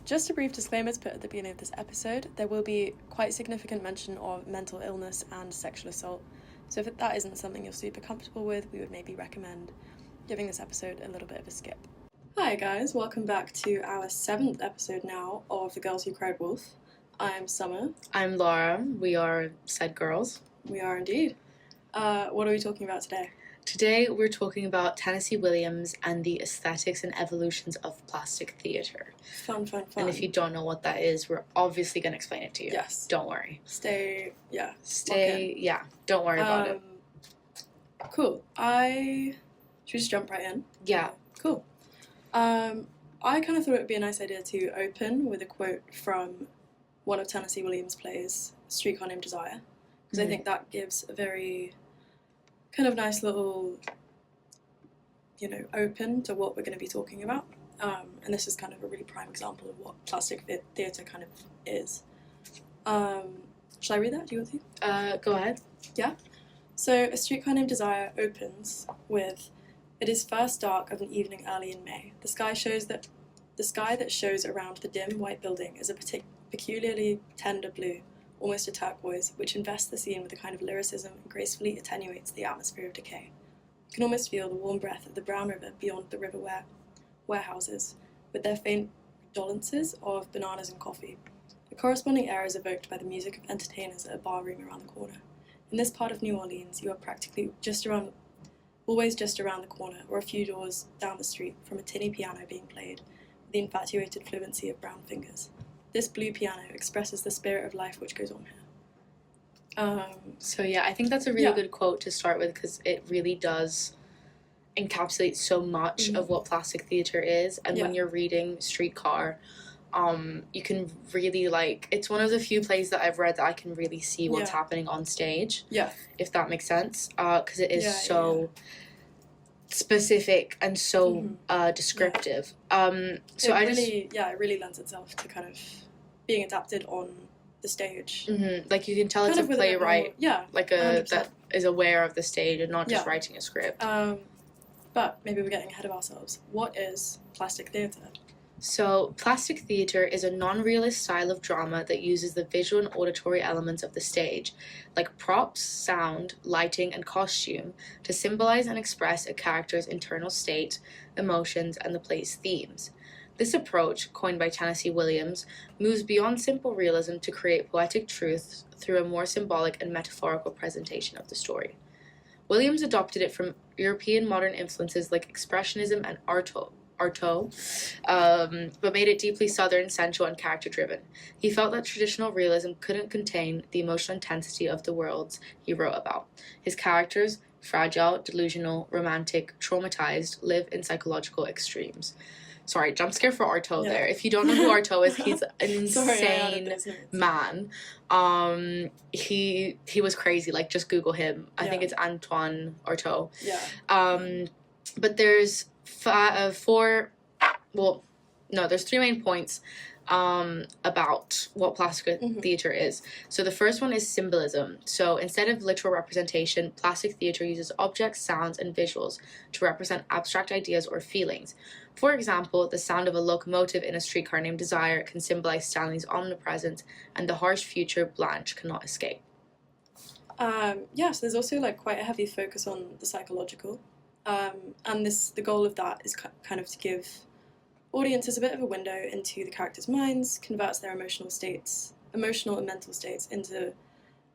Just a brief disclaimer to put at the beginning of this episode. There will be quite significant mention of mental illness and sexual assault. So if that isn't something you're super comfortable with, we would maybe recommend giving this episode a little bit of a skip. Hi guys, welcome back to our 7th episode now of The Girls Who Cried Wolf. I'm Summer. I'm Laura. We are said girls. We are indeed. What are we talking about today? Today we're talking about Tennessee Williams and the aesthetics and evolutions of plastic theatre. Fun. And if you don't know what that is, we're obviously going to explain it to you. Yes. Don't worry. Don't worry about it. Cool. Should we just jump right in? Yeah. Cool. I kind of thought it would be a nice idea to open with a quote from one of Tennessee Williams' plays, Streetcar Named Desire, because I think that gives a very kind of nice little, open to what we're going to be talking about. And this is kind of a really prime example of what plastic theatre kind of is. Shall I read that? Do you want to? Go ahead. Yeah. So, A Streetcar Named Desire opens with, "It is first dark of an evening early in May. The sky that shows around the dim white building is a peculiarly tender blue, almost a turquoise, which invests the scene with a kind of lyricism and gracefully attenuates the atmosphere of decay. You can almost feel the warm breath of the brown river beyond the river warehouses, with their faint redolences of bananas and coffee. A corresponding air is evoked by the music of entertainers at a bar room around the corner. In this part of New Orleans, you are practically always just around the corner, or a few doors down the street, from a tinny piano being played, with the infatuated fluency of brown fingers. This blue piano expresses the spirit of life which goes on here." So yeah, I think that's a really good quote to start with because it really does encapsulate so much of what plastic theatre is. And when you're reading Streetcar, you can really it's one of the few plays that I've read that I can really see what's happening on stage. Yeah. If that makes sense. Because it is specific and so descriptive. It really lends itself to kind of being adapted on the stage. Like you can tell it's a playwright, that is aware of the stage and not just writing a script. But maybe we're getting ahead of ourselves. What is plastic theatre? So, plastic theatre is a non-realist style of drama that uses the visual and auditory elements of the stage, like props, sound, lighting, and costume, to symbolize and express a character's internal state, emotions, and the play's themes. This approach, coined by Tennessee Williams, moves beyond simple realism to create poetic truth through a more symbolic and metaphorical presentation of the story. Williams adopted it from European modern influences like Expressionism and Artaud, but made it deeply Southern, sensual, and character-driven. He felt that traditional realism couldn't contain the emotional intensity of the worlds he wrote about. His characters, fragile, delusional, romantic, traumatized, live in psychological extremes. Sorry, jump scare for Artaud there. If you don't know who Artaud is, he's an insane man. He was crazy. Just Google him. I think it's Antoine Artaud. Yeah. But there's there's 3 main points about what plastic theatre is. So the first one is symbolism. So instead of literal representation, plastic theatre uses objects, sounds, and visuals to represent abstract ideas or feelings. For example, the sound of a locomotive in A Streetcar Named Desire can symbolize Stanley's omnipresence, and the harsh future Blanche cannot escape. So there's also quite a heavy focus on the psychological. And the goal of that is kind of to give audiences a bit of a window into the characters' minds, converts their emotional and mental states into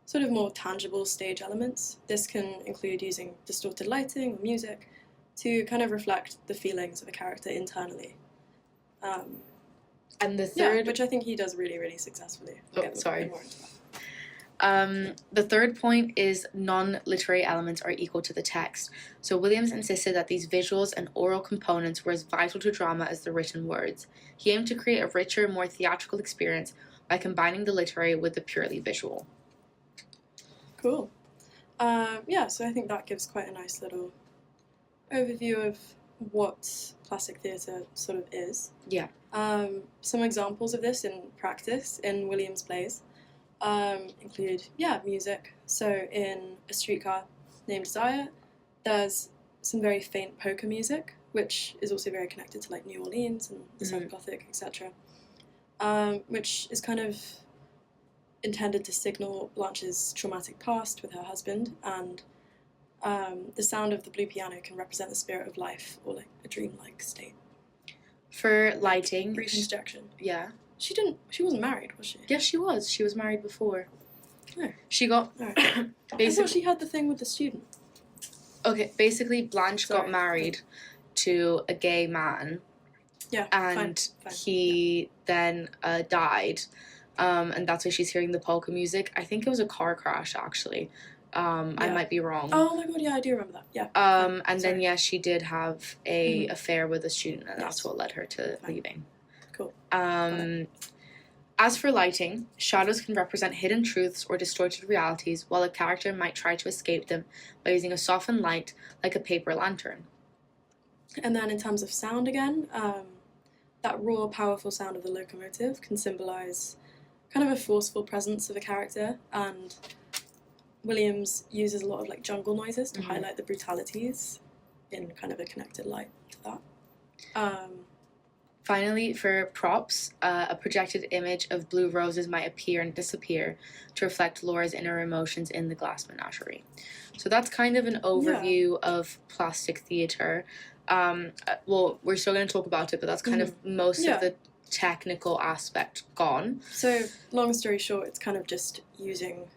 sort of more tangible stage elements. This can include using distorted lighting or music to kind of reflect the feelings of a character internally. And the third... which I think he does really, really successfully. Sorry. The third point is non-literary elements are equal to the text. So Williams insisted that these visuals and oral components were as vital to drama as the written words. He aimed to create a richer, more theatrical experience by combining the literary with the purely visual. Cool. So I think that gives quite a nice little overview of what plastic theatre sort of is. Yeah. Some examples of this in practice in Williams' plays include, music. So in A Streetcar Named Desire, there's some very faint polka music, which is also very connected to New Orleans and the South Gothic, etc. which is kind of intended to signal Blanche's traumatic past with her husband, and the sound of the blue piano can represent the spirit of life or like a dreamlike state. For lighting, Brief interjection. yeah. She wasn't married, was she? Yes, she was. She was married before. Oh. She got Alright. I thought basically. she had the thing with the student. Okay, basically Blanche got Sorry. married to a gay man, Yeah, and fine. he then died, and that's why she's hearing the polka music. I think it was a car crash, actually. I Yeah. might be wrong. Oh my god, yeah, I do remember that. Yeah. And then Sorry. yeah, she did have a Mhm. affair with a student, and that's Yes. what led her to Fine. leaving. Cool. As for lighting, shadows can represent hidden truths or distorted realities, while a character might try to escape them by using a softened light like a paper lantern. And then in terms of sound again, that raw, powerful sound of the locomotive can symbolize kind of a forceful presence of a character, and Williams uses a lot of like jungle noises to Mhm. highlight the brutalities in kind of a connected light to that. Finally, for props, a projected image of blue roses might appear and disappear to reflect Laura's inner emotions in the glass menagerie. So that's kind of an overview of plastic theatre. Well, we're still going to talk about it, but that's kind of most Yeah. of the technical aspect gone. So, long story short, it's kind of just using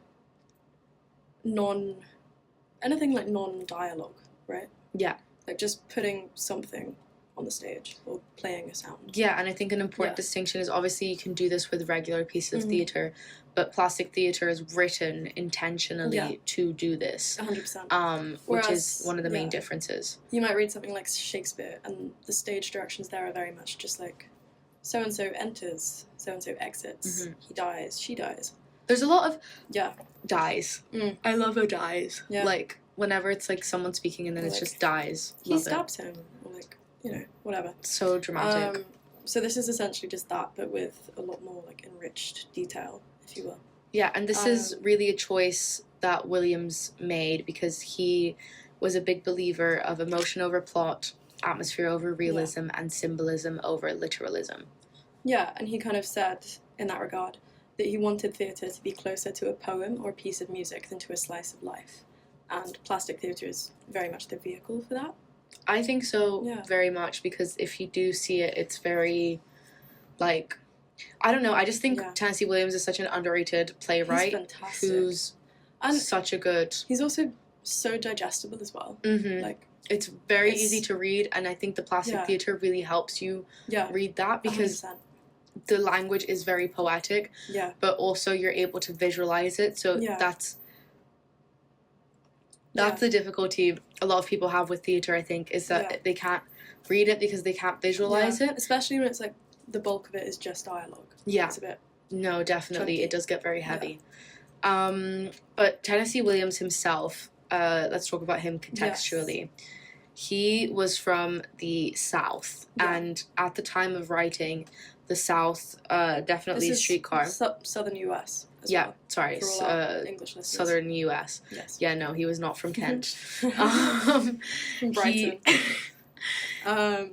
anything like non-dialogue, right? Yeah. Like just putting something on the stage or playing a sound. Yeah, and I think an important Yeah. distinction is obviously you can do this with regular pieces of Mhm. theatre, but plastic theatre is written intentionally Yeah. to do this. 100%. Which is Whereas, one of the main yeah. differences. You might read something like Shakespeare, and the stage directions there are very much just like so and so enters, so and so exits, Mhm. he dies, she dies. There's a lot of Yeah. dies. Mm. I love a dies. Yeah. Like whenever it's like someone speaking and then it's Like, just dies. He Love it. stabs him, or like, whatever. So dramatic. So this is essentially just that, but with a lot more like enriched detail, if you will. Yeah, and this is really a choice that Williams made because he was a big believer of emotion over plot, atmosphere over realism, and symbolism over literalism. Yeah, and he kind of said in that regard that he wanted theatre to be closer to a poem or a piece of music than to a slice of life. And plastic theatre is very much the vehicle for that. I think so Yeah. very much because if you do see it, it's very, like, I don't know, I just think Yeah. Tennessee Williams is such an underrated He's playwright fantastic. who's And such a good... he's also so digestible as well. Mhm. Like, It's very It's- easy to read, and I think the plastic Yeah. theatre really helps you yeah, read that because 100%. the language is very poetic, Yeah, but also you're able to visualize it. So Yeah. that's yeah, the difficulty a lot of people have with theatre, I think, is that Yeah. they can't read it because they can't visualize yeah. it. Especially when it's like the bulk of it is just dialogue. Yeah. It's a bit. No, definitely. Chunky. It does get very heavy. But Tennessee Williams himself, let's talk about him contextually. He was from the South, Yeah. and at the time of writing, the South, definitely This is Streetcar. Southern US. As Yeah, well, sorry, for all our English listeners. Southern US. Yes. Yeah, no, he was not from Kent. From Brighton. Yeah.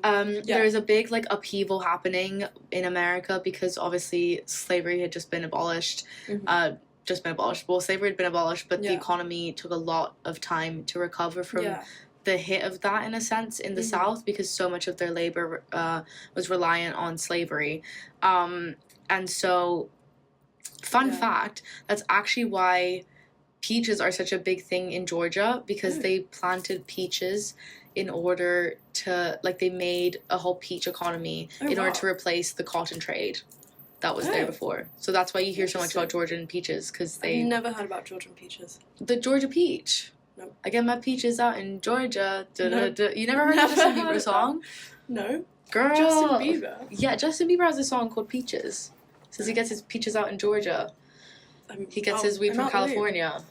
There's a big like upheaval happening in America because obviously slavery had just been abolished. Mhm. Well, slavery had been abolished, but the Yeah. economy took a lot of time to recover from Yeah. the hit of that, in a sense, in the Mhm. South, because so much of their labor was reliant on slavery. And so, fun Yeah. fact, that's actually why peaches are such a big thing in Georgia, because Oh. they planted peaches in order to, like, they made a whole peach economy Oh, in order wow. to replace the cotton trade that was there Oh. before. So that's why you hear so much about Interesting. Georgian peaches, because I've they... never heard about Georgian peaches. The Georgia peach. Nope. I get my peaches out in Georgia. Nope. You never heard Never of Justin heard Bieber of song? No. Girl. Justin Bieber. Yeah, Justin Bieber has a song called Peaches. Says he gets his peaches out in Georgia. He gets his weed I'm from out the loop. California.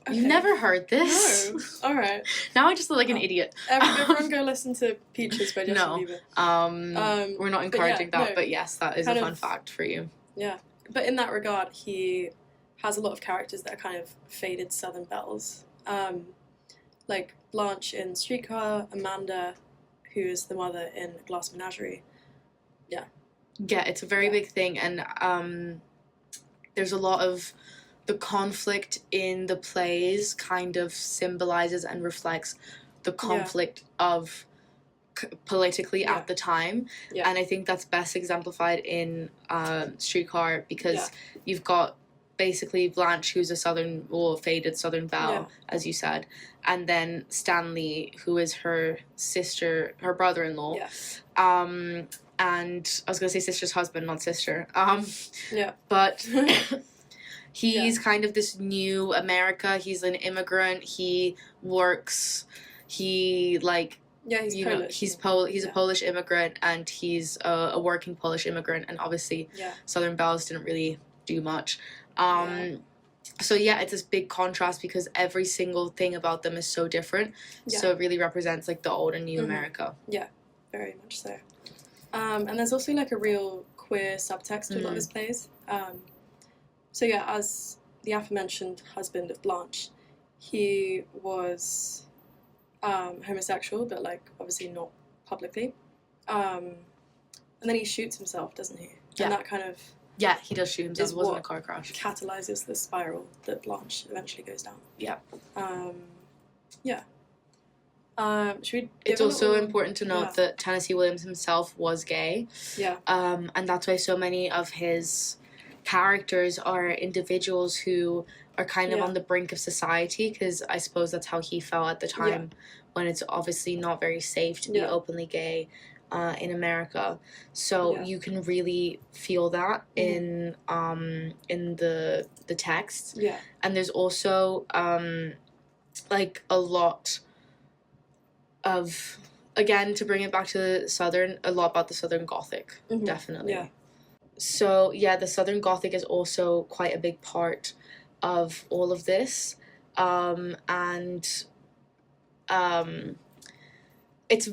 Okay. You've never heard this? No. All right. Now I just look like an Oh. idiot. Everyone go listen to Peaches by Justin No. Bieber. We're not encouraging yeah, that, no. but yes, that is a Kind fun of- fact for you. Yeah. But in that regard, he has a lot of characters that are kind of faded Southern belles. Like Blanche in Streetcar, Amanda, who is the mother in Glass Menagerie. Yeah, it's a very Yeah. big thing, and there's a lot of the conflict in the plays kind of symbolizes and reflects the conflict of politically Yeah. at the time. Yeah. And I think that's best exemplified in Streetcar, because you've got basically Blanche, who's a southern or faded southern belle, as you said, and then Stanley, who is her sister, her brother-in-law. And I was gonna say sister's husband, not sister. But he's kind of this new America. He's an immigrant. He works. He he's Polish. He's a Polish immigrant, and he's a working Polish immigrant, and obviously Southern Belles didn't really do much. So it's this big contrast because every single thing about them is so different. So it really represents like the old and new America. Yeah, very much so. And there's also like a real queer subtext to a lot of his plays. So as the aforementioned husband of Blanche, he was homosexual, but like obviously not publicly. And then he shoots himself, doesn't he? Yeah. And that kind of he does shoot himself. It wasn't a car crash. Catalyzes the spiral that Blanche eventually goes down. Yeah. Should we? It's also important to note that Tennessee Williams himself was gay. Yeah. And that's why so many of his characters are individuals who are kind of on the brink of society, because I suppose that's how he felt at the time, when it's obviously not very safe to be openly gay in America. So you can really feel that in the text. Yeah. And there's also like a lot of, again, to bring it back to the Southern, a lot about the Southern Gothic, definitely. Yeah. So the Southern Gothic is also quite a big part of all of this, it's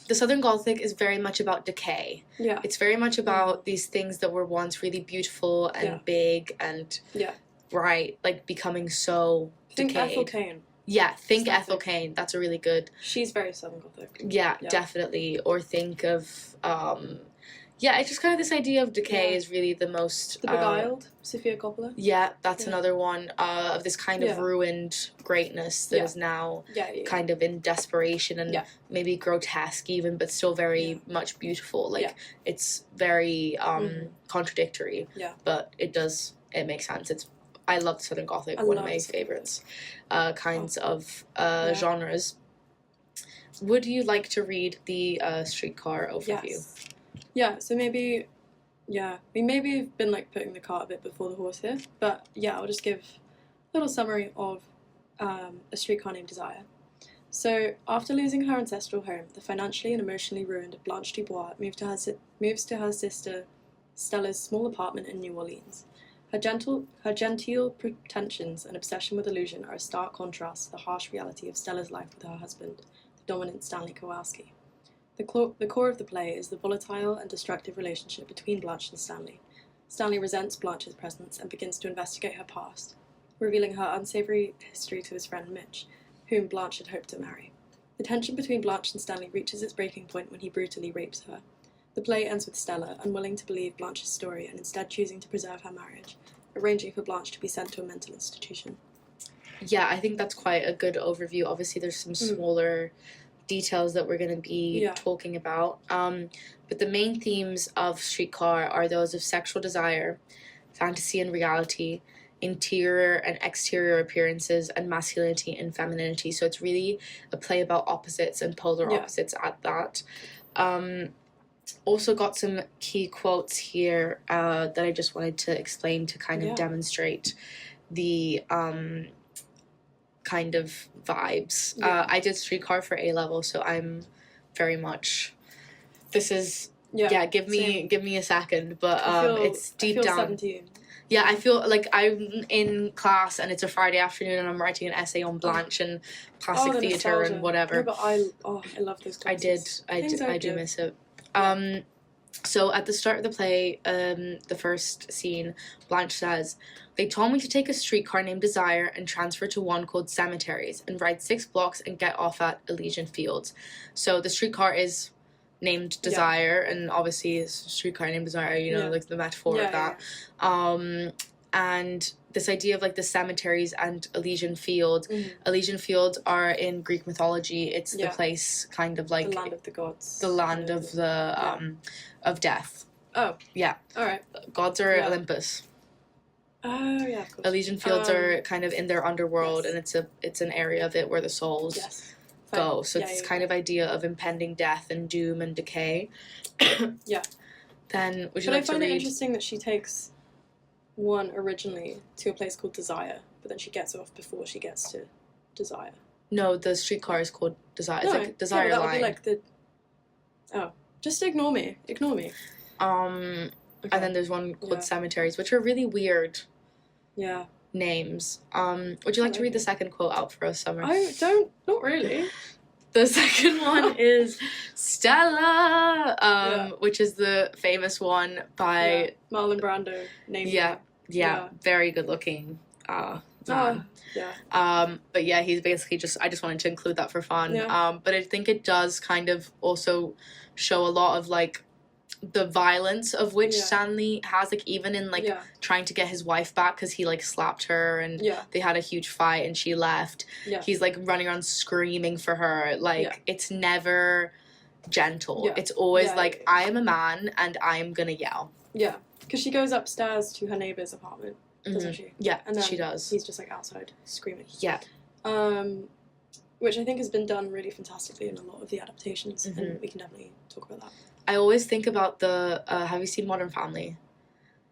the Southern Gothic is very much about decay. Yeah. It's very much about these things that were once really beautiful and big and bright, like becoming so decayed. Think Ethel Cain. Yeah, think Ethel Cain. That's a really good. She's very Southern Gothic. Yeah, definitely. Or think of it's just kind of this idea of decay is really the most... The Beguiled, Sofia Coppola. Yeah, that's another one of this kind of ruined greatness that is now kind of in desperation and maybe grotesque even, but still very much beautiful. Like, it's very contradictory, but it makes sense. I love the Southern Gothic, one of my favorites kinds of genres. Would you like to read the Streetcar overview? Yes. Yeah, so maybe, we maybe have been like putting the cart a bit before the horse here, but I'll just give a little summary of A Streetcar Named Desire. So, after losing her ancestral home, the financially and emotionally ruined Blanche Dubois moves to her sister Stella's small apartment in New Orleans. Her genteel pretensions and obsession with illusion are a stark contrast to the harsh reality of Stella's life with her husband, the dominant Stanley Kowalski. The core of the play is the volatile and destructive relationship between Blanche and Stanley. Stanley resents Blanche's presence and begins to investigate her past, revealing her unsavory history to his friend Mitch, whom Blanche had hoped to marry. The tension between Blanche and Stanley reaches its breaking point when he brutally rapes her. The play ends with Stella unwilling to believe Blanche's story and instead choosing to preserve her marriage, arranging for Blanche to be sent to a mental institution. Yeah, I think that's quite a good overview. Obviously, there's some smaller details that we're going to be talking about. But the main themes of Streetcar are those of sexual desire, fantasy and reality, interior and exterior appearances, and masculinity and femininity. So it's really a play about opposites and polar opposites at that. Also got some key quotes here that I just wanted to explain to kind of demonstrate the kind of vibes. I did Streetcar for A-level, so I'm very much... This is... give me a second, but it's deep down. 17. Yeah, I feel like I'm in class and it's a Friday afternoon and I'm writing an essay on Blanche and plastic theatre and whatever. No, but I love those classes. I do miss it. So at the start of the play, the first scene, Blanche says, "They told me to take a streetcar named Desire and transfer to one called Cemeteries and ride 6 blocks and get off at Elysian Fields." So the streetcar is named Desire, and obviously it's a streetcar named Desire, you know, like the metaphor of that. And this idea of like the cemeteries and Elysian Fields. Elysian Fields are in Greek mythology. It's the place kind of like the land of the gods. The land of the of death. Oh. Yeah. Alright. Gods are Olympus. Oh yeah, of course. Elysian Fields are kind of in their underworld, and it's an area of it where the souls go. So it's kind of idea of impending death and doom and decay. Yeah. Then would you like to read? But I find it interesting that she takes one originally to a place called Desire, but then she gets off before she gets to Desire. No, the streetcar is called Desire. It's like Desire that line. would be like the... Oh. Just ignore me. Ignore me. Okay. And then there's one called Cemeteries, which are really weird names. Would you like to read the second quote out for us, Summer? Not really. The second one is Stella, which is the famous one by Marlon Brando. Very good looking man. But yeah, he's basically I just wanted to include that for fun. But I think it does kind of also show a lot of like the violence of which Stanley has, like even in like trying to get his wife back because he like slapped her and they had a huge fight and she left. He's like running around screaming for her. Like it's never gentle. It's always like I am a man and I'm gonna yell. Yeah, because she goes upstairs to her neighbor's apartment, doesn't she? Yeah, and then she does. He's just like outside screaming. Yeah. Which I think has been done really fantastically in a lot of the adaptations, and we can definitely talk about that. I always think about the, have you seen Modern Family?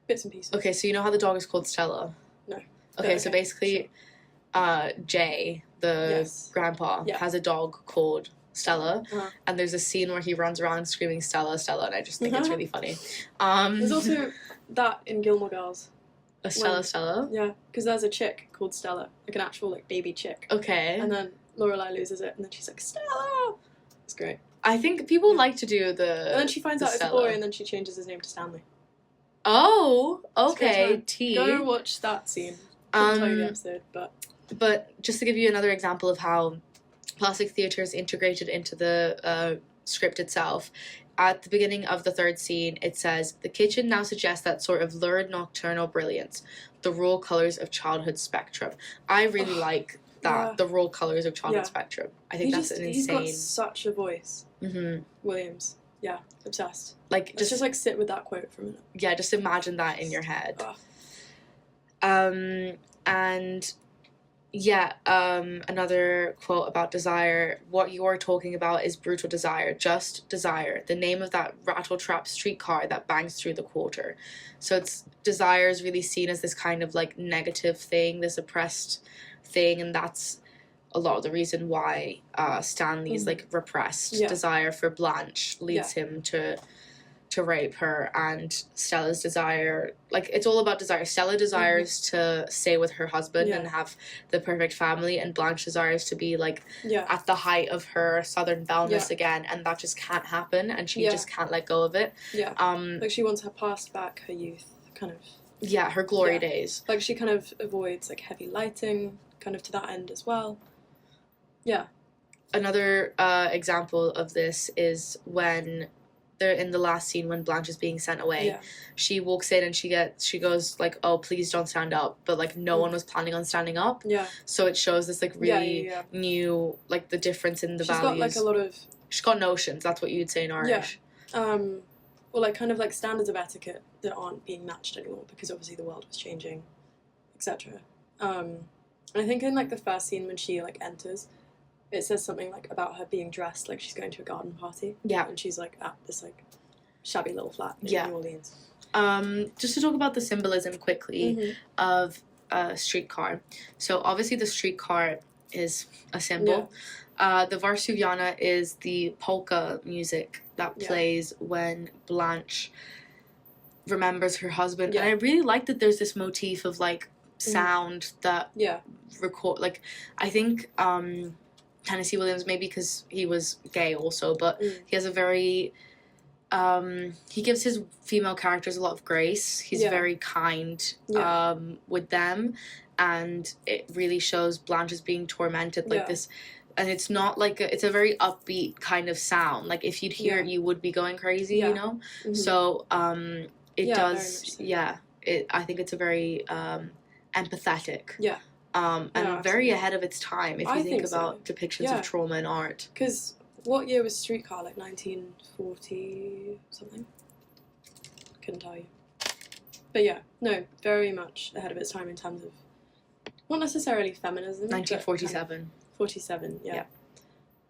Bits and pieces. Okay, so you know how the dog is called Stella? No. Okay, so basically, Jay, the grandpa, has a dog called Stella, and there's a scene where he runs around screaming Stella, Stella, and I just think it's really funny. There's also that in Gilmore Girls. A Stella? Yeah, because there's a chick called Stella, like an actual like baby chick. Okay. And then Lorelai loses it, and then she's like, Stella! It's great. I think people like to do the... And then she finds out it's a boy, and then she changes his name to Stanley. Oh, okay. Go watch that scene. Couldn't tell you the episode, But just to give you another example of how plastic theatre is integrated into the script itself, at the beginning of the third scene, it says, the kitchen now suggests that sort of lurid nocturnal brilliance, the raw colours of childhood spectrum. I really like that, the raw colours of childhood spectrum. I think that's an insane... He's got such a voice. Williams. Yeah, obsessed. Like, Let's just like sit with that quote for a minute. Yeah, just imagine that in your head. And yeah, another quote about desire. What you're talking about is brutal desire, just desire. The name of that rattle-trap streetcar that bangs through the quarter. So it's desire is really seen as this kind of like negative thing, this oppressed thing, and that's a lot of the reason why Stanley's like repressed desire for Blanche leads him to rape her, and Stella's desire, like it's all about desire. Stella desires to stay with her husband and have the perfect family, and Blanche desires to be like at the height of her southern bellness again, and that just can't happen, and she just can't let go of it. Like she wants her past back, her youth, kind of. Yeah, her glory days. Like she kind of avoids like heavy lighting, kind of to that end as well. Yeah. Another example of this is when they're in the last scene when Blanche is being sent away. She walks in and she goes like, oh, please don't stand up, but like no one was planning on standing up. So it shows this like really new, like the difference in the values. She's got like a lot of... She's got notions, that's what you'd say in Irish. Or like kind of like standards of etiquette that aren't being matched anymore because obviously the world was changing, etc. And I think in like the first scene when she like enters, it says something like about her being dressed like she's going to a garden party. And she's like at this like shabby little flat in New Orleans. Just to talk about the symbolism quickly of a streetcar. So obviously the streetcar is a symbol. The Varsuviana is the polka music that plays when Blanche remembers her husband. And I really like that there's this motif of like sound that record, like I think Tennessee Williams, maybe because he was gay also, but he has a very he gives his female characters a lot of grace. He's very kind with them, and it really shows Blanche as being tormented, like this and it's not like it's a very upbeat kind of sound. Like if you'd hear it, you would be going crazy, Yeah. you know. Mhm. So it Yeah, very does, much so. yeah. I think it's a very empathetic. Yeah. And No, very absolutely. ahead of its time if you I think think so. about depictions Yeah. of trauma in art. Because what year was Streetcar? Like 1940 something? Couldn't tell you. But yeah, no, very much ahead of its time in terms of not necessarily feminism. but 1947. 47, yeah. Yeah.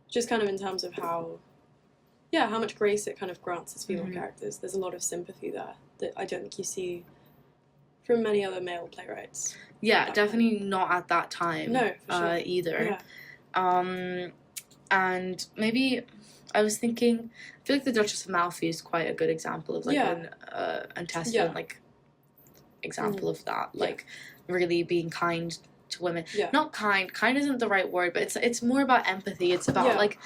Just kind of in terms of how much grace it kind of grants its female Mhm. characters. There's a lot of sympathy there that I don't think you see from many other male playwrights. Yeah, That definitely not at that time. No, for sure. Either. Yeah. And maybe I was thinking, I feel like the Duchess of Malfi is quite a good example of like Yeah. an testament, Yeah. like example of that, Yeah. like really being kind to women. Yeah. Not kind isn't the right word, but it's more about empathy. It's about Yeah. like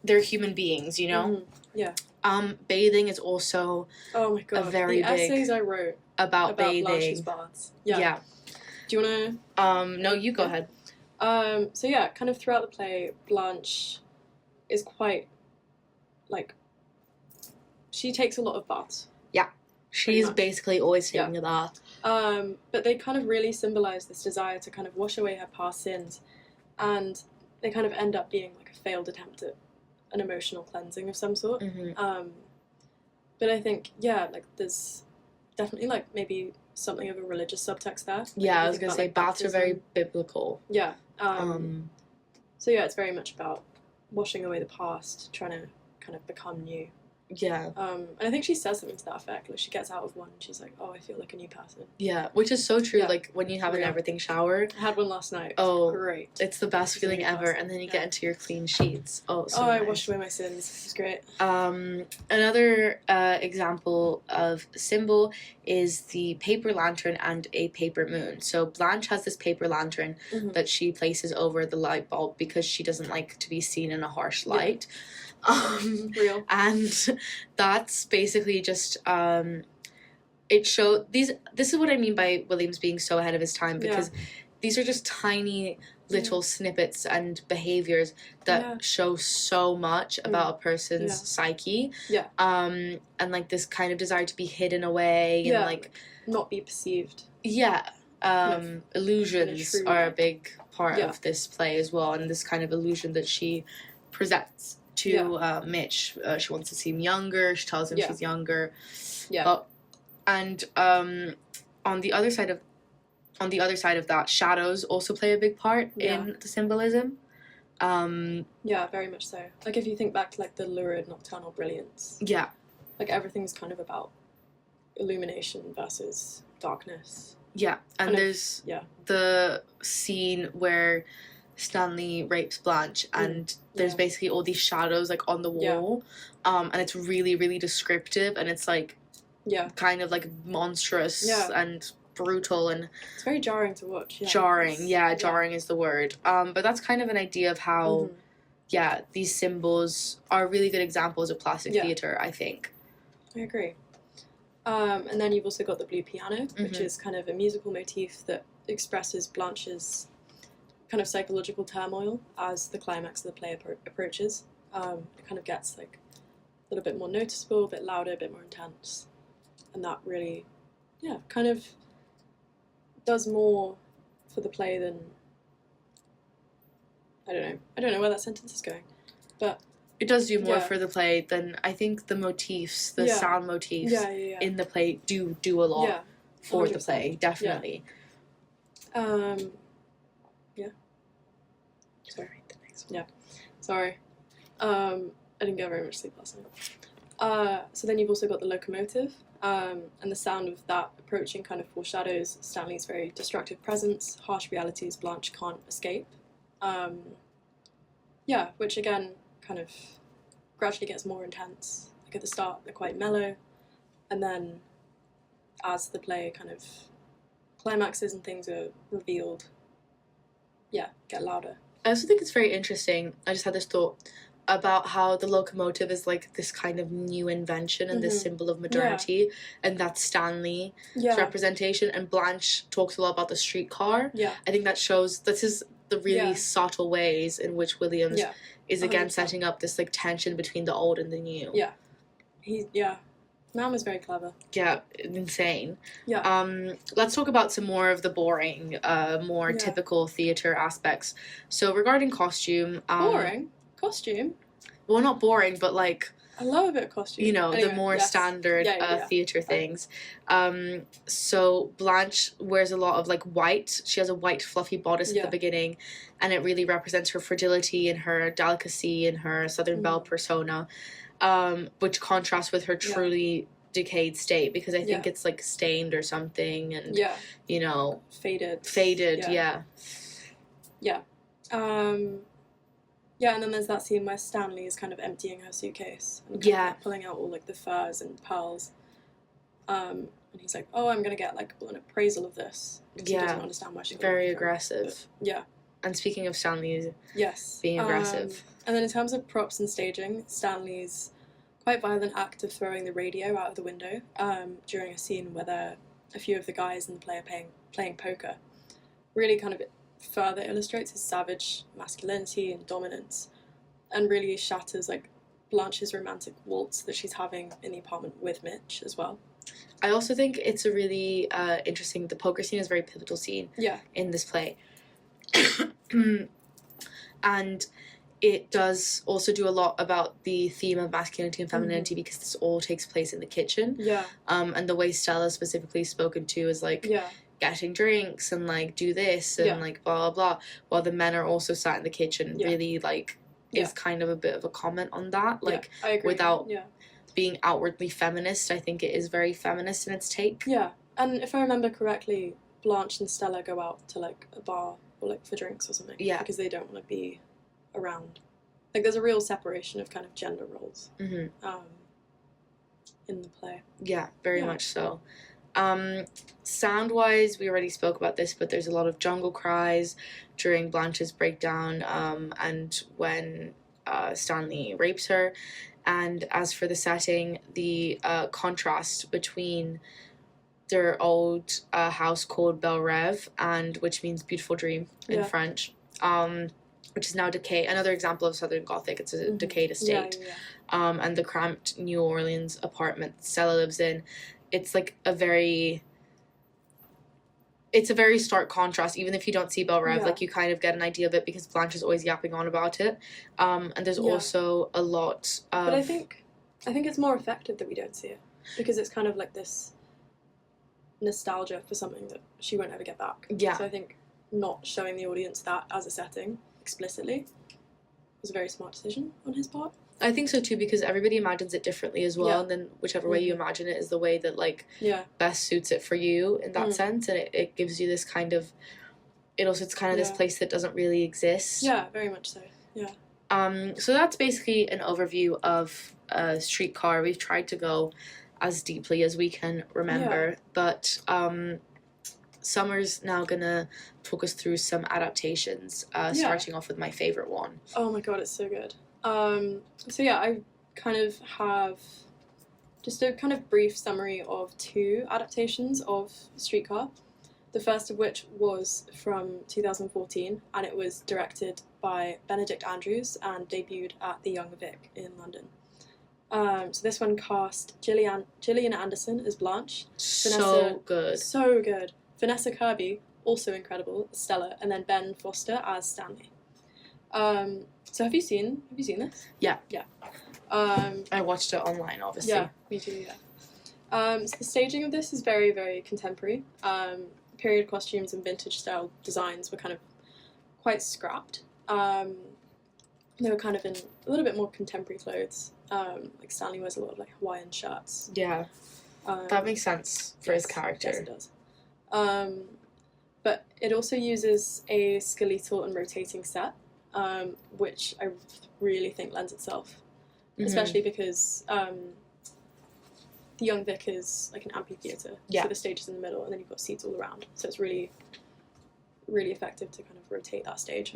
they're human beings, you know. Mhm. Yeah. Bathing is also Oh my god. very the big essays I wrote about Blanche's bathing. baths. Yeah. Yeah. Do you wanna? No, you go Yeah. ahead. So yeah, kind of throughout the play, Blanche is quite like she takes a lot of baths. She's much. basically always taking a bath. But they kind of really symbolize this desire to kind of wash away her past sins, and they kind of end up being like a failed attempt at an emotional cleansing of some sort. Mm-hmm. But I think like there's definitely like maybe something of a religious subtext there. Like, Yeah, if I you was think gonna about, say like, baths are very baptism. biblical. Yeah. So yeah, it's very much about washing away the past, trying to kind of become new. yeah, And I think she says something to that effect. Like she gets out of one, and she's like, "Oh, I feel like a new person." yeah, which is so true. Yeah. Like when you have an Real. everything shower, I had one last night. Oh, Great. it's the best It's feeling really ever. nice. And then you Yeah. get into your clean sheets. Oh, so I nice. washed away my sins. It was great. Another example of symbol is the paper lantern and a paper moon. So Blanche has this paper lantern Mhm. that she places over the light bulb because she doesn't like to be seen in a harsh light. Real. And that's basically just this is what I mean by Williams being so ahead of his time, because these are just tiny little snippets and behaviors that show so much about a person's psyche. Yeah. And like this kind of desire to be hidden away and like not be perceived. Yeah. Illusions true, are a like- big part Yeah. of this play as well, and this kind of illusion that she presents to Mitch. She wants to seem younger. She tells him Yeah. she's younger. Yeah. And on the other side of that, shadows also play a big part in the symbolism. Yeah, very much so. Like if you think back to like the lurid nocturnal brilliance, Yeah. like everything's kind of about illumination versus darkness. Yeah. And Kind of- there's yeah. the scene where Stanley rapes Blanche, and there's Yeah. basically all these shadows like on the Yeah. wall. And it's really, really descriptive, and it's like Yeah. kind of like monstrous and brutal and It's very jarring to watch. Yeah. jarring. It's- Yeah, jarring is the word. But that's kind of an idea of how Mhm. these symbols are really good examples of plastic Yeah. theatre, I think. I agree. And then you've also got the blue piano, which Mhm. is kind of a musical motif that expresses Blanche's kind of psychological turmoil as the climax of the play approaches. It kind of gets like a little bit more noticeable, a bit louder, a bit more intense. And that really, kind of does more for the play than... I don't know where that sentence is going. But It does do more Yeah. for the play than I think the motifs, the Yeah. sound motifs yeah. in the play do a lot Yeah. for the 100%. play, definitely. Sorry. Yeah. Sorry. I didn't get very much sleep last night. So then you've also got the locomotive, and the sound of that approaching kind of foreshadows Stanley's very destructive presence, harsh realities Blanche can't escape. Which again kind of gradually gets more intense. Like at the start they're quite mellow, and then as the play kind of climaxes and things are revealed, get louder. I also think it's very interesting. I just had this thought about how the locomotive is like this kind of new invention and this Mhm. symbol of modernity, and that's Stanley's Yeah. representation. And Blanche talks a lot about the streetcar. Yeah. I think that shows this is the really Yeah. subtle ways in which Williams Yeah. is again 100%. setting up this like tension between the old and the new. Yeah. Man was very clever. Yeah, insane. Yeah. Let's talk about some more of the boring, more Yeah. typical theater aspects. So regarding costume, Boring. Costume. well, not boring, but like, I love a bit of costume. you know, Anyway, the more yes. standard Yeah. theater things. So Blanche wears a lot of like white. She has a white fluffy bodice at Yeah. the beginning, and it really represents her fragility and her delicacy and her Southern Belle persona, which contrasts with her Yeah. truly decayed state, because I think Yeah. it's like stained or something, and Yeah. you know, Faded. yeah. Yeah, and then there's that scene where Stanley is kind of emptying her suitcase and kind of, Yeah. like, pulling out all like the furs and pearls. And he's like, "Oh, I'm gonna get like an appraisal of this." 'Cause he Yeah. doesn't understand why she's got Very money from it. aggressive. But, yeah. And speaking of Stanley Yes. being aggressive, And then in terms of props and staging, Stanley's quite violent act of throwing the radio out of the window during a scene where a few of the guys in the play are playing poker really kind of further illustrates his savage masculinity and dominance, and really shatters like Blanche's romantic waltz that she's having in the apartment with Mitch as well. I also think it's a really interesting. The poker scene is a very pivotal scene Yeah. in this play, and it does also do a lot about the theme of masculinity and femininity, because this all takes place in the kitchen. Yeah. And the way Stella specifically spoken to is like Yeah. getting drinks and like do this and Yeah. like blah blah blah, while the men are also sat in the kitchen. Yeah. Really like is Yeah. kind of a bit of a comment on that, like I agree. without Yeah. being outwardly feminist. I think it is very feminist in its take. Yeah. And if I remember correctly, Blanche and Stella go out to like a bar or like for drinks or something. Yeah. Because they don't want to be around. Like there's a real separation of kind of gender roles Hmm. in the play. Yeah, very Yeah. much so. Sound wise, we already spoke about this, but there's a lot of jungle cries during Blanche's breakdown, and when Stanley rapes her. And as for the setting, the contrast between their old house called Belle Rêve, and which means beautiful dream in Yeah. French, which is now decay. Another example of Southern Gothic. It's a decayed Yeah, estate. yeah. And the cramped New Orleans apartment Stella lives in. It's like a very stark contrast. Even if you don't see Belle Rêve, Yeah. like you kind of get an idea of it, because Blanche is always yapping on about it. And there's Yeah. also a lot of... But I think it's more effective that we don't see it, because it's kind of like this nostalgia for something that she won't ever get back. Yeah. So I think not showing the audience that as a setting explicitly was a very smart decision on his part. I think so too, because everybody imagines it differently as well, Yeah. and then whichever way you imagine it is the way that like Yeah. best suits it for you in that Mm. sense, and it gives you this kind of... It's kind of this Yeah. place that doesn't really exist. Yeah, very much so. Yeah. So that's basically an overview of Streetcar. We've tried to go as deeply as we can remember, but Summer's now gonna talk us through some adaptations, starting off with my favorite one. Oh my god, it's so good. So yeah, I kind of have just a kind of brief summary of two adaptations of Streetcar. The first of which was from 2014, and it was directed by Benedict Andrews and debuted at the Young Vic in London. So this one cast Gillian Anderson as Blanche. So good. So good. Vanessa Kirby, also incredible, as Stella, and then Ben Foster as Stanley. So have you seen this? Yeah. Yeah. I watched it online, obviously. Yeah, me too, yeah. So the staging of this is very, very contemporary. Period costumes and vintage style designs were kind of quite scrapped. They were kind of in a little bit more contemporary clothes. Like Stanley wears a lot of like Hawaiian shirts. Yeah. That makes sense for his Yes, character. Yes, it does. But it also uses a skeletal and rotating set, which I really think lends itself, especially because the Young Vic is like an amphitheatre, Yeah. so the stage is in the middle, and then you've got seats all around. So it's really, really effective to kind of rotate that stage.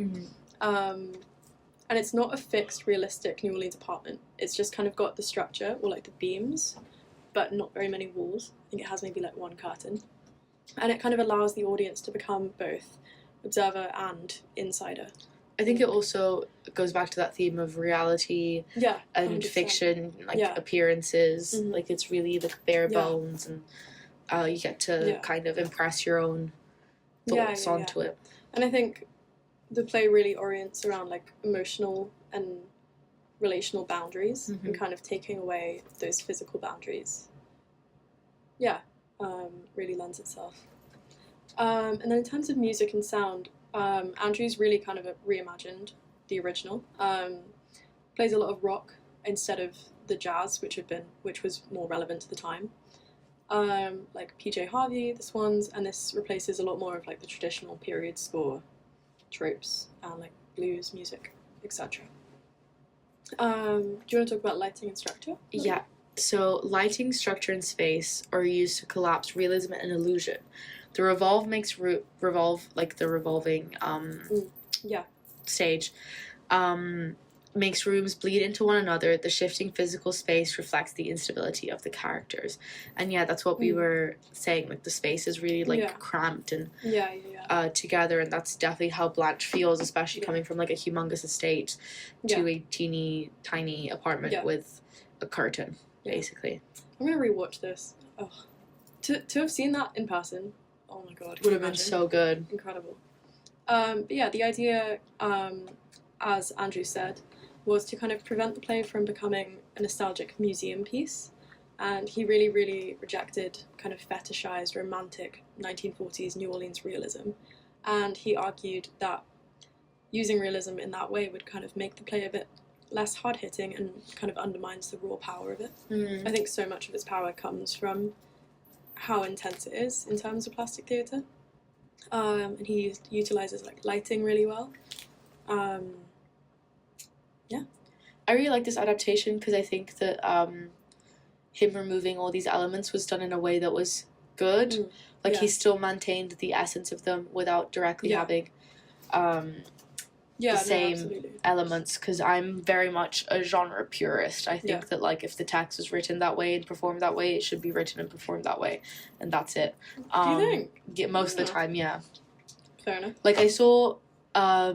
And it's not a fixed, realistic New Orleans apartment. It's just kind of got the structure, or like the beams, but not very many walls. I think it has maybe like one curtain. And it kind of allows the audience to become both observer and insider. I think it also goes back to that theme of reality Yeah, and 100%. fiction, like Yeah. appearances. Mhm. Like it's really like bare Yeah. bones, and you get to Yeah. kind of impress your own thoughts onto it. And I think the play really orients around like emotional and relational boundaries Mhm. and kind of taking away those physical boundaries. Yeah, really lends itself. And then in terms of music and sound, Andrew's really kind of reimagined the original. Plays a lot of rock instead of the jazz, which was more relevant to the time. Like PJ Harvey, the Swans, and this replaces a lot more of like the traditional period score tropes and like blues music, etc. Do you want to talk about lighting and structure? Yeah. So lighting, structure, and space are used to collapse realism and illusion. The revolve makes revolve like the revolving Yeah. stage makes rooms bleed into one another. The shifting physical space reflects the instability of the characters, and yeah, that's what we were saying. Like the space is really like cramped and together, and that's definitely how Blanche feels, especially coming from like a humongous estate to a teeny tiny apartment with a curtain, basically. I'm gonna rewatch this. Oh, to have seen that in person. Oh my god, would have been so good. Incredible. But yeah, the idea, as Andrew said, was to kind of prevent the play from becoming a nostalgic museum piece. And he really, really rejected kind of fetishized, romantic 1940s New Orleans realism. And he argued that using realism in that way would kind of make the play a bit less hard-hitting and kind of undermines the raw power of it. I think so much of its power comes from how intense it is in terms of plastic theatre. And he utilizes like lighting really well. I really like this adaptation because I think that him removing all these elements was done in a way that was good. He still maintained the essence of them without directly having the same elements, because I'm very much a genre purist. I think that like if the text was written that way and performed that way, it should be written and performed that way, and that's it. Do you think? Yeah, most of the time, yeah. Fair enough. Like I saw, I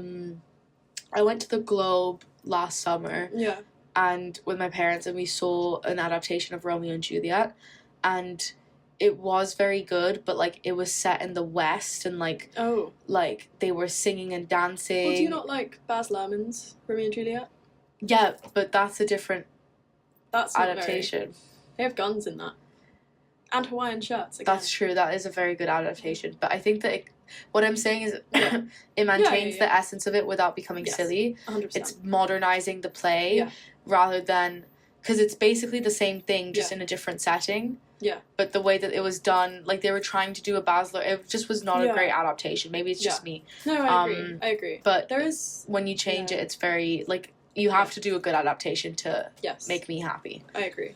went to the Globe last summer. Yeah. And with my parents, and we saw an adaptation of Romeo and Juliet, and it was very good, but like it was set in the West, and like they were singing and dancing. Well, do you not like Baz Luhrmann's Romeo and Juliet? Yeah, but that's a different adaptation. They have guns in that, and Hawaiian shirts. Again. That's true. That is a very good adaptation. But I think that what I'm saying is it maintains the essence of it without becoming silly. 100%. It's modernizing the play rather than, because it's basically the same thing, just in a different setting. Yeah. But the way that it was done, like they were trying to do a Baz Luhrmann, it just was not a great adaptation. Maybe it's just me. No, I agree. But there is, when you change it, it's very, like, you have to do a good adaptation to make me happy. I agree.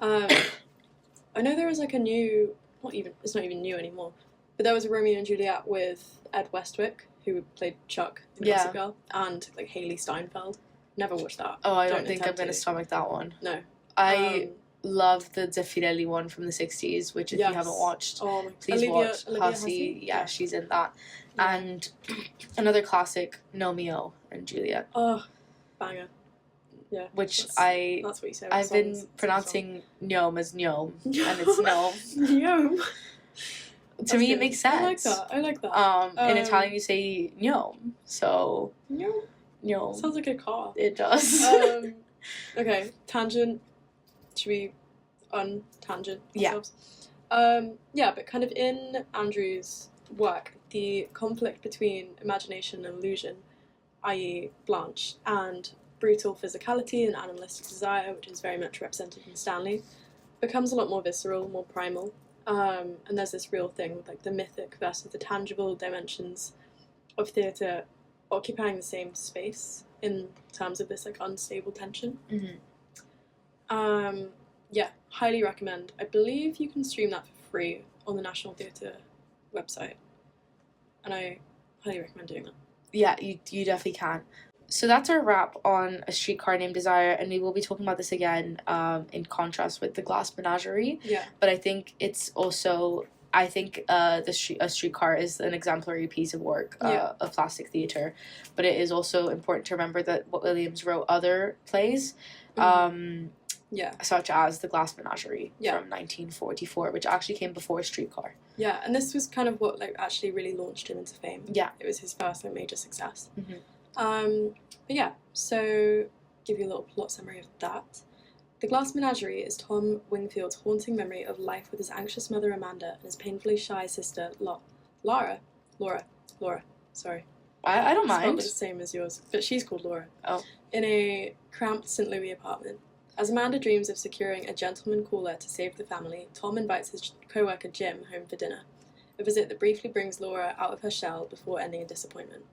I know there was like a new, it's not even new anymore, but there was a Romeo and Juliet with Ed Westwick, who played Chuck in Gossip Girl, and like Haley Steinfeld. Never watched that. Oh, I don't think I'm going to stomach that one. No. I love the Zeffirelli one from the 60s, which if you haven't watched, please watch. Hussey. Yeah, she's in that. Yeah. And another classic, Romeo and Juliet. Oh, banger. Yeah. Which that's what you say. I've been pronouncing Gnome as Gnome, and it's Gnome. Gnome. To me, it makes sense. I like that. In Italian, you say Gnome, so... Gnome. Sounds like a car. It does. Okay, tangent. Should we untangent ourselves? Yeah, but kind of in Andrew's work, the conflict between imagination and illusion, i.e. Blanche, and brutal physicality and animalistic desire, which is very much represented in Stanley, becomes a lot more visceral, more primal. And there's this real thing with like the mythic versus the tangible dimensions of theatre occupying the same space in terms of this like unstable tension. Yeah, highly recommend. I believe you can stream that for free on the National Theatre website, and I highly recommend doing that. Yeah, you definitely can. So that's our wrap on A Streetcar Named Desire, and we will be talking about this again in contrast with The Glass Menagerie. Yeah. But I think it's also I think a streetcar is an exemplary piece of work of plastic theatre, but it is also important to remember that Williams wrote other plays, such as The Glass Menagerie from 1944, which actually came before Streetcar. Yeah, and this was kind of what like actually really launched him into fame. Yeah, it was his first like major success. Mm-hmm. But yeah, so give you a little plot summary of that. The Glass Menagerie is Tom Wingfield's haunting memory of life with his anxious mother Amanda and his painfully shy sister Laura. Sorry. I don't Spelled mind. the same as yours, but she's called Laura. Oh. In a cramped St. Louis apartment. As Amanda dreams of securing a gentleman caller to save the family, Tom invites his co-worker Jim home for dinner. A visit that briefly brings Laura out of her shell before ending in disappointment.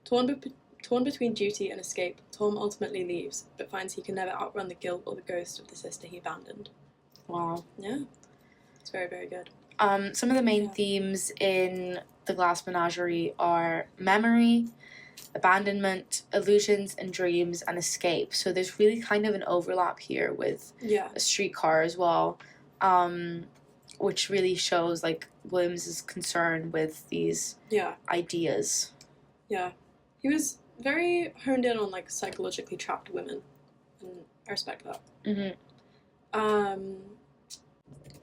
Torn between duty and escape, Tom ultimately leaves, but finds he can never outrun the guilt or the ghost of the sister he abandoned. Wow. Yeah. It's very, very good. Some of the main themes in The Glass Menagerie are memory, abandonment, illusions and dreams, and escape. So there's really kind of an overlap here with A Streetcar as well, which really shows like Williams' concern with these ideas. Yeah. He was very honed in on like psychologically trapped women, and I respect that. Mm-hmm.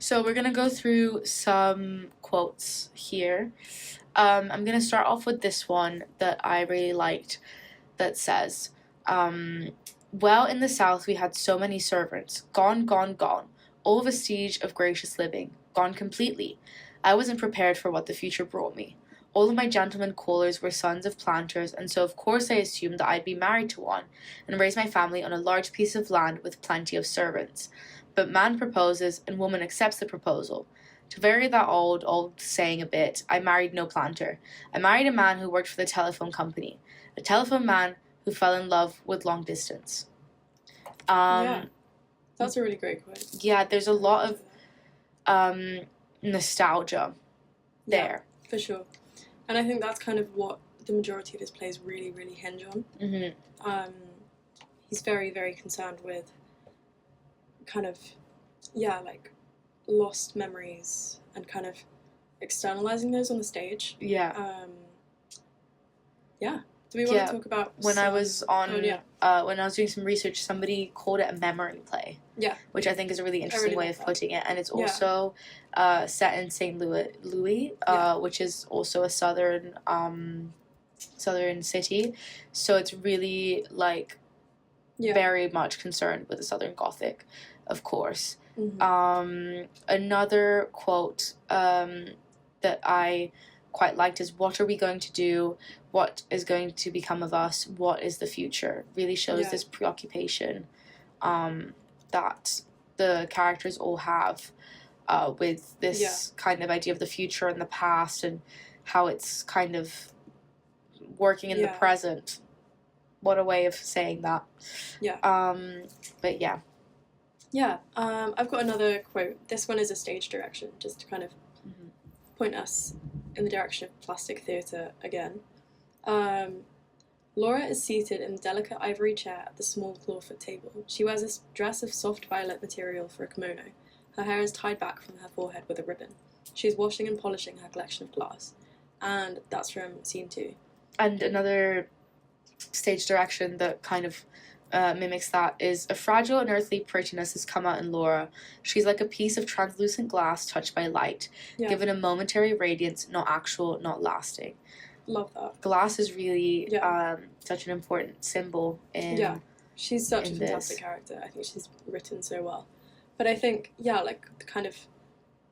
So we're gonna go through some quotes here. I'm gonna start off with this one that I really liked, that says, "Well, in the South we had so many servants, gone, gone, gone, all vestige of gracious living, gone completely. I wasn't prepared for what the future brought me. All of my gentlemen callers were sons of planters, and so of course I assumed that I'd be married to one, and raise my family on a large piece of land with plenty of servants. But man proposes, and woman accepts the proposal. To vary that old saying a bit, I married no planter. I married a man who worked for the telephone company, a telephone man who fell in love with long distance." That's a really great quote. Yeah, there's a lot of nostalgia there. Yeah, for sure. And I think that's kind of what the majority of his plays really, really hinge on. Mm-hmm. He's very, very concerned with kind of, like lost memories and kind of externalizing those on the stage. Yeah. Do we want to talk about when I was doing some research, somebody called it a memory play. Yeah. Which I think is a really interesting way of putting it. And it's also set in St. Louis, which is also a southern city. So it's really like very much concerned with the Southern Gothic, of course. Mm-hmm. Another quote that I quite liked is, "What are we going to do? What is going to become of us? What is the future?" Really shows this preoccupation that the characters all have with this kind of idea of the future and the past, and how it's kind of working in the present. What a way of saying that. Yeah. But yeah. Yeah. I've got another quote. This one is a stage direction, just to kind of point us in the direction of plastic theatre again. Laura is seated in the delicate ivory chair at the small clawfoot table. She wears a dress of soft violet material for a kimono. Her hair is tied back from her forehead with a ribbon. She is washing and polishing her collection of glass. And that's from scene 2. And another stage direction that kind of mimics that is, "A fragile and earthly prettiness has come out in Laura. She's like a piece of translucent glass touched by light, given a momentary radiance, not actual, not lasting." Love that. Glass is really such an important symbol in she's such a fantastic character. I think she's written so well. But I think, like, kind of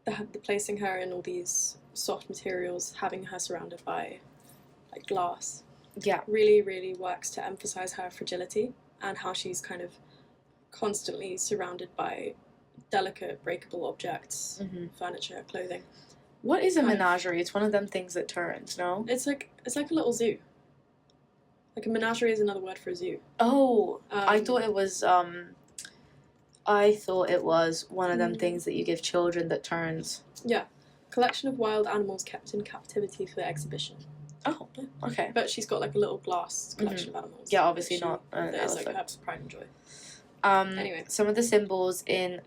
the placing her in all these soft materials, having her surrounded by, like, glass, really, really works to emphasize her fragility and how she's kind of constantly surrounded by delicate, breakable objects, furniture, clothing. What is a menagerie? It's one of them things that turns, no? It's like a little zoo. Like a menagerie is another word for a zoo. Oh, I thought it was one of them things that you give children that turns. Yeah. Collection of wild animals kept in captivity for exhibition. Oh, okay. But she's got like a little glass collection of animals. Yeah, obviously not an elephant. It's like her pride and joy. Anyway. Some of the symbols in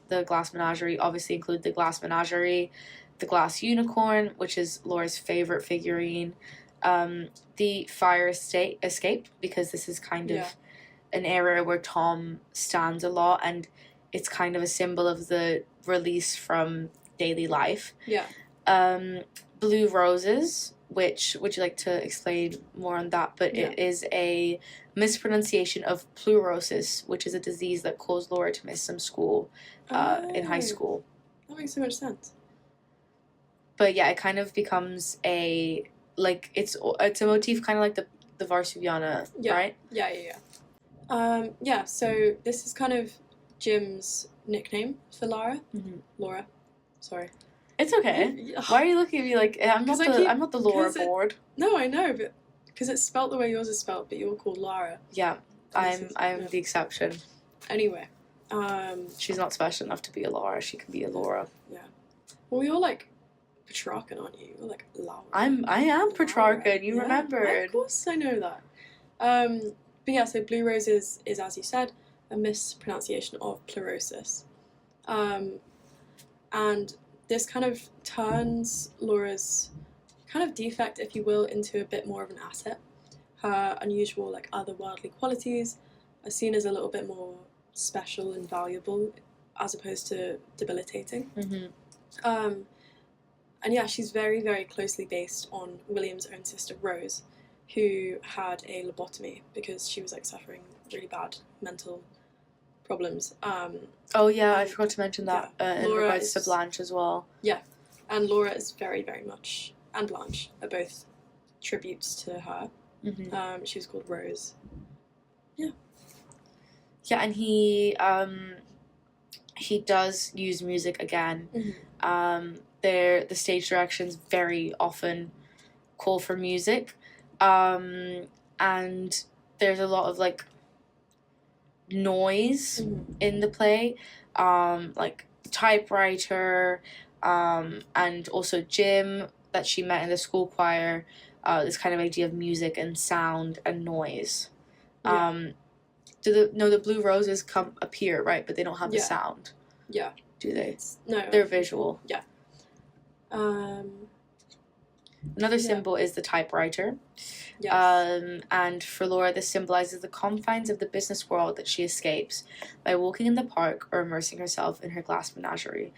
the Glass Menagerie obviously include the glass menagerie, the glass unicorn, which is Laura's favorite figurine, the fire escape, because this is kind Yeah. of an area where Tom stands a lot, and it's kind of a symbol of the release from daily life. Yeah. Blue roses, which would you like to explain more on that? But Yeah. it is a mispronunciation of pleurosis, which is a disease that caused Laura to miss some school in high Oh, school. that makes so much sense. But yeah, it kind of becomes a like it's a motif kind of like the Varsoviana, Yeah. right? Yeah. So this is kind of Jim's nickname for Lara. Mm-hmm. Laura. Sorry. It's okay. Yeah. Why are you looking at me like I'm not 'Cause I keep- I'm not the Laura 'cause it- board? No, I know, but because it's spelt the way yours is spelt, but you're called Lara. Yeah, And this I'm is- the exception. Anyway, She's not special enough to be a Laura. She can be a Laura. well, you're like Petrarchan, aren't you? You're like Laura. I am Laura. Petrarchan. You Yeah, remembered. Of course, I know that. But yeah, so blue roses is, as you said, a mispronunciation of pleurosis, and this kind of turns Laura's kind of defect, if you will, into a bit more of an asset. Her unusual, like, otherworldly qualities are seen as a little bit more special and valuable, as opposed to debilitating. Mm-hmm. And yeah, she's very, very closely based on William's own sister Rose, who had a lobotomy because she was like suffering really bad mental problems. Oh yeah, I forgot to mention that in Laura regards to is- Blanche as well. And Laura is very, very much, and Blanche are both tributes to her. Mm-hmm. She was called Rose. Yeah, and he does use music again. Mhm. The stage directions very often call for music, and there's a lot of like noise Mhm. in the play, like typewriter, and also Jim that she met in the school choir. This kind of idea of music and sound and noise. Yeah. The blue roses appear, right? But they don't have the Yeah. sound. Yeah. Do they? No. They're visual. Um, Another Yeah. symbol is the typewriter. yes. And for Laura, this symbolizes the confines of the business world that she escapes by walking in the park or immersing herself in her glass menagerie.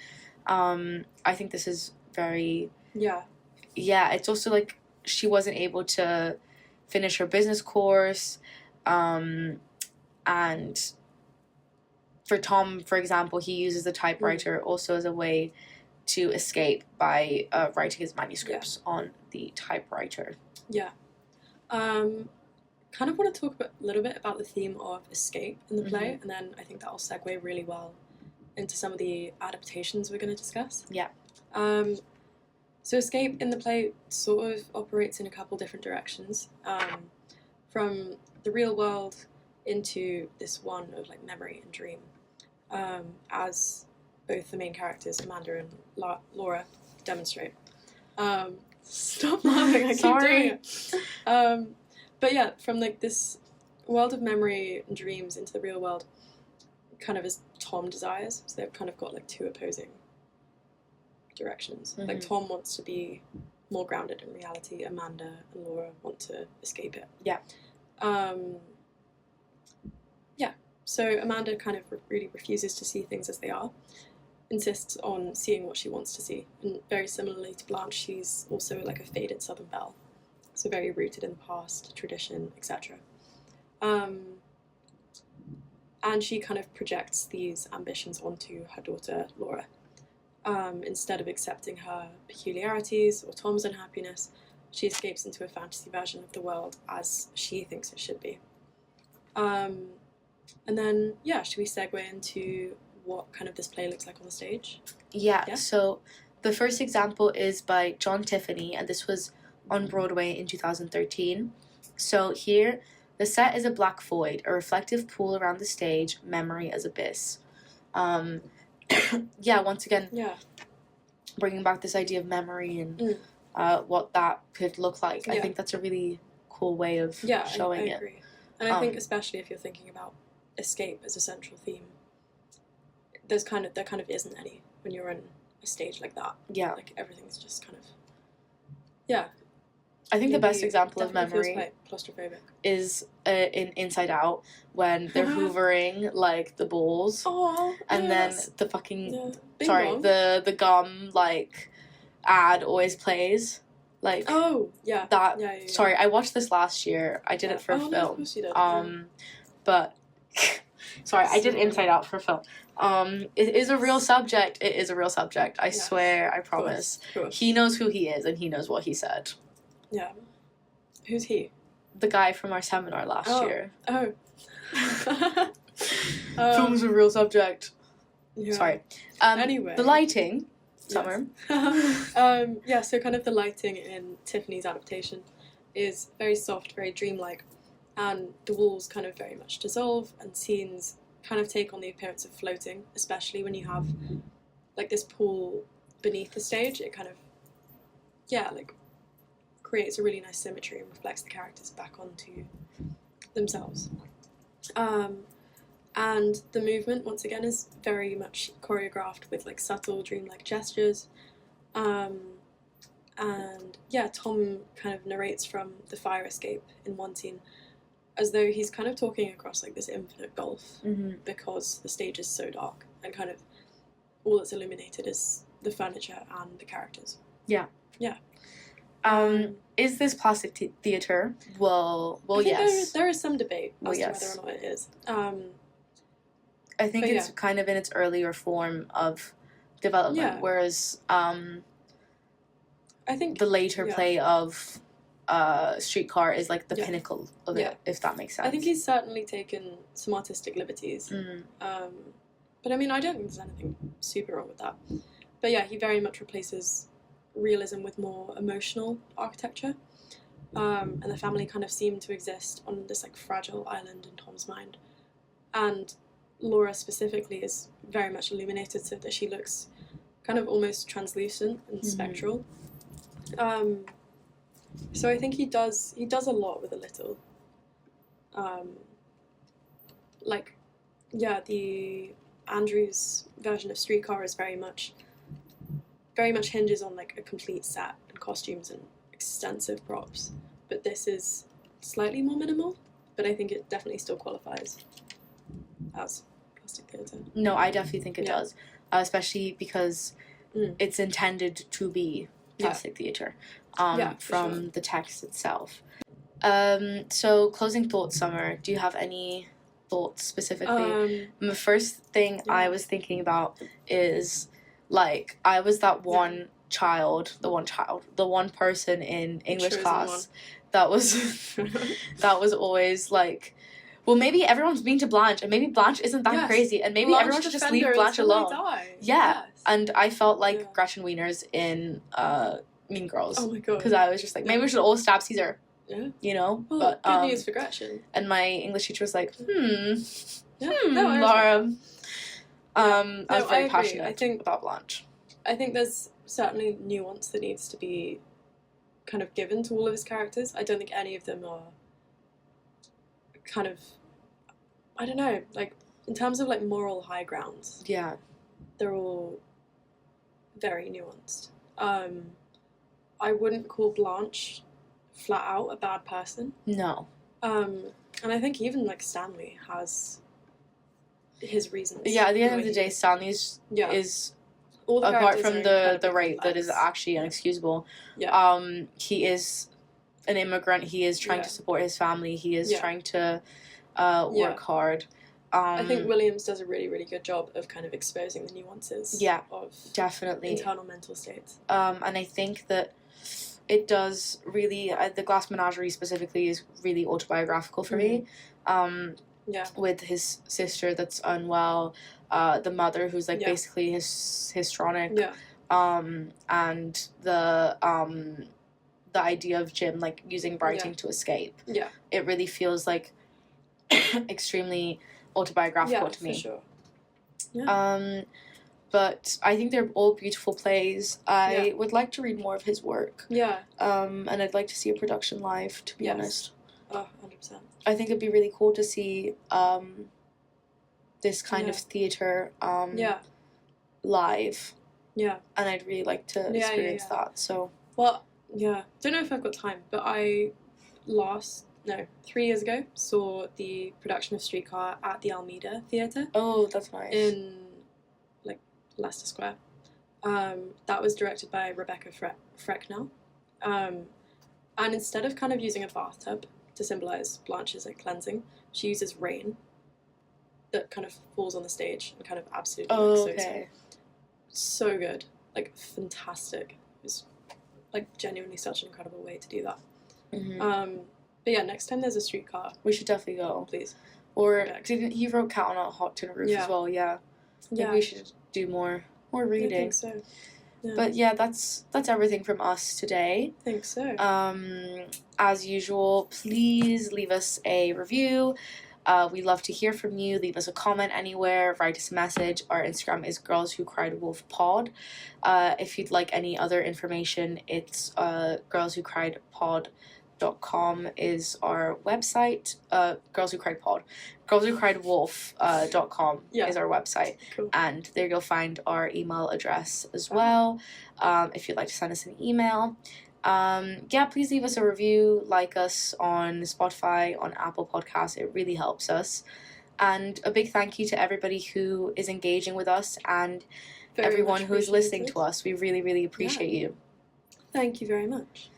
I think this is very... Yeah. Yeah, it's also like she wasn't able to finish her business course. And for Tom, for example, he uses the typewriter also as a way to escape by writing his manuscripts on the typewriter. Kind of want to talk a little bit about the theme of escape in the play, and then I think that'll segue really well into some of the adaptations we're going to discuss. Yeah. So escape in the play sort of operates in a couple different directions, from the real world into this one of like memory and dream, as both the main characters, Amanda and Laura, demonstrate. Stop laughing, I keep Sorry. doing it. But yeah, from like this world of memory and dreams into the real world, kind of as Tom desires. So they've kind of got like two opposing directions. Like Tom wants to be more grounded in reality. Amanda and Laura want to escape it. Yeah. So Amanda kind of really refuses to see things as they are, insists on seeing what she wants to see. And very similarly to Blanche, she's also like a faded Southern belle, so very rooted in the past, tradition, etc. And she kind of projects these ambitions onto her daughter, Laura. Instead of accepting her peculiarities or Tom's unhappiness, she escapes into a fantasy version of the world as she thinks it should be. And then, yeah, should we segue into what kind of this play looks like on the stage? Yeah, Yeah. so the first example is by John Tiffany, and this was on Broadway in 2013. So here, the set is a black void, a reflective pool around the stage, memory as abyss. Yeah, once again, Yeah. bringing back this idea of memory and Mm. what that could look like. I Yeah. think that's a really cool way of Yeah, showing I it. agree. And I think especially if you're thinking about escape as a central theme, there kind of isn't any when you're in a stage like that. Yeah. Like everything's just kind of, yeah. I think the best Maybe example of definitely feels memory quite claustrophobic. is in Inside Out when they're hoovering like the balls, Oh, and then the fucking the gum like ad always plays. Like yeah, that. Yeah, yeah, yeah. Sorry, I watched this last year. I did it for No, film. of course you did. But sorry, I did Sorry. Inside Out for film. It is a real subject. It is a real subject. I swear. I promise. Of course. He knows who he is and he knows what he said. Yeah. Who's he? The guy from our seminar last year. Oh. Film's a real subject. Yeah. Sorry. Anyway. The lighting. Summer. Yeah, so kind of the lighting in Tiffany's adaptation is very soft, very dreamlike, and the walls kind of very much dissolve, and scenes kind of take on the appearance of floating, especially when you have like this pool beneath the stage. It kind of, like creates a really nice symmetry and reflects the characters back onto themselves. And the movement, once again, is very much choreographed with like subtle dreamlike gestures. And yeah, Tom kind of narrates from the fire escape in one scene as though he's kind of talking across like this infinite gulf, because the stage is so dark and kind of all that's illuminated is the furniture and the characters. Yeah. Is this plastic theatre? Well, yes. There is some debate as yes. to whether or not it is. I think it's kind of in its earlier form of development, whereas I think the later play of Streetcar is like the pinnacle of it, if that makes sense. I think he's certainly taken some artistic liberties. But I mean, I don't think there's anything super wrong with that. But yeah, he very much replaces realism with more emotional architecture. And the family kind of seem to exist on this like fragile island in Tom's mind. And Laura specifically is very much illuminated so that she looks kind of almost translucent and spectral. So I think he does a lot with a little. The Andrews version of Streetcar is very much hinges on like a complete set and costumes and extensive props. But this is slightly more minimal, but I think it definitely still qualifies as plastic theatre. No, I definitely think it does, especially because it's intended to be plastic theatre from the text itself. So closing thoughts, Summer. Do you have any thoughts specifically? The first thing I was thinking about is like I was that one the one person in English class that was always like, well, maybe everyone's mean to Blanche, and maybe Blanche isn't that crazy, and maybe everyone should just leave Blanche alone. And I felt like Gretchen Wieners in Mean Girls. Oh my god! Because I was just like, maybe we should all stab Caesar. Yeah. You know? Well, but good news for Gretchen. And my English teacher was like, Laura. I was very passionate about Blanche. I think there's certainly nuance that needs to be kind of given to all of his characters. I don't think any of them are kind of, I don't know, like in terms of like moral high grounds. Yeah. They're all very nuanced. I wouldn't call Blanche flat out a bad person. No. And I think even like Stanley has his reasons. Yeah, at the end of the day, Stanley is all the apart from the rape that is actually inexcusable. Yeah. He is an immigrant. He is trying to support his family. He is trying to work hard. I think Williams does a really, really good job of kind of exposing the nuances of definitely internal mental states. And I think that it does really, the Glass Menagerie specifically is really autobiographical for me. With his sister that's unwell, the mother who's like basically histrionic, and the idea of Jim like using writing to escape. Yeah, it really feels like extremely autobiographical to me. For sure. Yeah. But I think they're all beautiful plays. I would like to read more of his work. Yeah. And I'd like to see a production live, to be honest. Oh, 100%. I think it'd be really cool to see this kind of theatre live. Yeah. and I'd really like to Yeah, experience yeah. that. So Well, yeah. Don't know if I've got time, but I 3 years ago saw the production of Streetcar at the Almeida Theatre oh, that's nice. in like Leicester Square. That was directed by Rebecca Frecknell. And instead of kind of using a bathtub to symbolize Blanche's like cleansing, she uses rain that kind of falls on the stage and kind of absolutely Oh, soaks her. okay. So good, like fantastic. It was like genuinely such an incredible way to do that. Mm-hmm. But yeah, next time there's a Streetcar, We should definitely go. please. Or Yeah. didn't he wrote Cat on a Hot Tin Roof Yeah. as well? Yeah. Maybe Yeah, we should do more I reading. think so. Yeah, But yeah, that's everything from us today. I think so. As usual, please leave us a review. We'd love to hear from you. Leave us a comment anywhere. Write us a message. Our Instagram is Girls Who Cried Wolf Pod. If you'd like any other information, it's girlswhocriedpod.com is our website. Girls Who Cried Pod. Girlswhocriedwolf.com Yeah. is our website. Cool. And there you'll find our email address as well, if you'd like to send us an email. Yeah, please leave us a review, like us on Spotify, on Apple Podcasts. It really helps us. And a big thank you to everybody who is engaging with us and Very everyone much who is listening appreciated. to us. We really, really appreciate you. Thank you very much.